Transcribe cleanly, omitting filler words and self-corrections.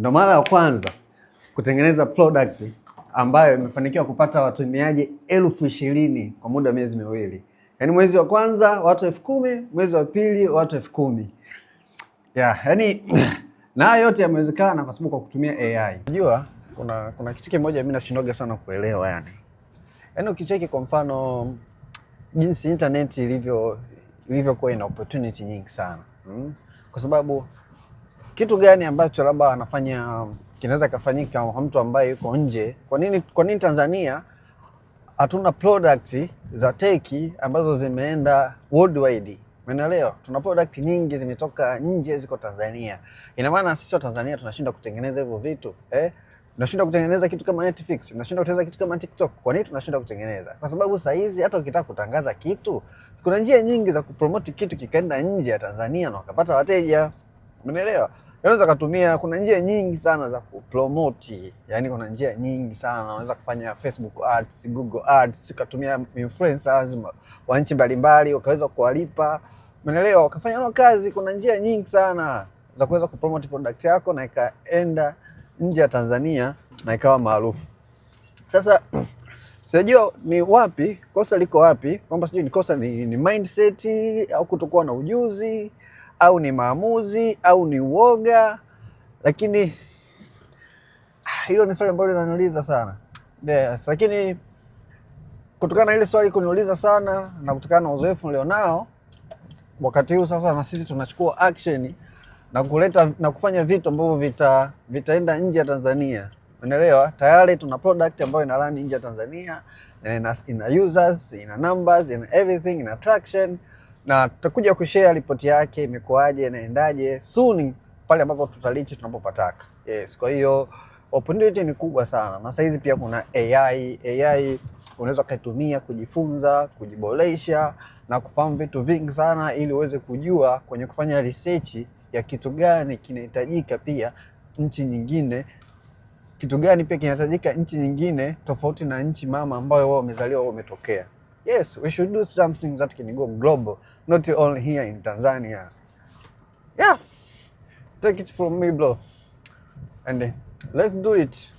ndo mara ya kwanza kutengeneza product ambayo imefanikiwa kupata watumiaji 20,000 kwa muda wa miezi miwili. Yaani mwezi wa kwanza watu 10,000, mwezi wa pili watu 10,000. Yaani na yote yamewezekana kwa sababu kwa kutumia AI. Unajua kuna kitu kimoja mimi nashindoga sana kuelewa yani. Yaani ukicheki kwa mfano jinsi internet ilivyokuwa ina opportunity nyingi sana. Kwa sababu kitu gani ambacho labda anafanya kinaweza kufanyika kwa mtu ambaye yuko nje? Kwa nini Tanzania hatuna product za tech ambazo zimeenda worldwide? Umeelewa? Tuna product nyingi zimetoka nje ziko Tanzania. Ina maana sisi wa Tanzania tunashinda kutengeneza hivyo vitu, tunashinda kutengeneza kitu kama Netflix, tunashinda kutengeneza kitu kama TikTok. Kwa nini tunashinda kutengeneza? Kwa sababu saa hizi hata ukitaka kutangaza kitu, kuna njia nyingi za kupromote kitu kikaenda nje ya Tanzania na ukapata wateja. Umeelewa? Unaweza kutumia, kuna njia nyingi sana za kupromote. Yaani kuna njia nyingi sana. Unaweza kufanya Facebook ads, Google ads, ukatumia influencers wa nchi mbalimbali, ukaweza kuwalipa. Umeelewa? Ukafanya nao kazi. Kuna njia nyingi sana za kuweza kupromote product yako na ikaenda nje ya Tanzania na ikawa maarufu. Sasa sijajua ni wapi, kosa liko wapi, kwamba sijui ni kosa ni mindset au kutokuwa na ujuzi au ni maamuzi au ni uoga, lakini hilo ni swali ambalo linaniuliza sana. Yes, lakini kutokana na ile swali kuniuliza sana na kutokana na uzoefu nilionao wakati huu sasa, na sisi tunachukua action na kuleta na kufanya vitu ambavyo vitaenda nje ya Tanzania. Unaelewa? Tayari tuna product ambayo ina run nje ya Tanzania, ina users, ina numbers, ina everything, ina traction, na tutakuja kushare report yake imekuaje, inaendaje soon pale ambapo tutalichi tunapopataka. Yes, kwa hiyo opportunity ni kubwa sana. Na sasa hizi pia kuna AI unaweza kutumia kujifunza, kujiboresha na kufahamu vitu vingi sana, ili uweze kujua kwenye kufanya research ya kitu gani kinahitajika pia nchi nyingine, kitu gani pia kinahitajika nchi nyingine tofauti na nchi mama ambayo wao wamezaliwa, wao wametokea. Yes, we should do something that can go global, not only here in Tanzania. Yeah, take it from me, bro, and let's do it.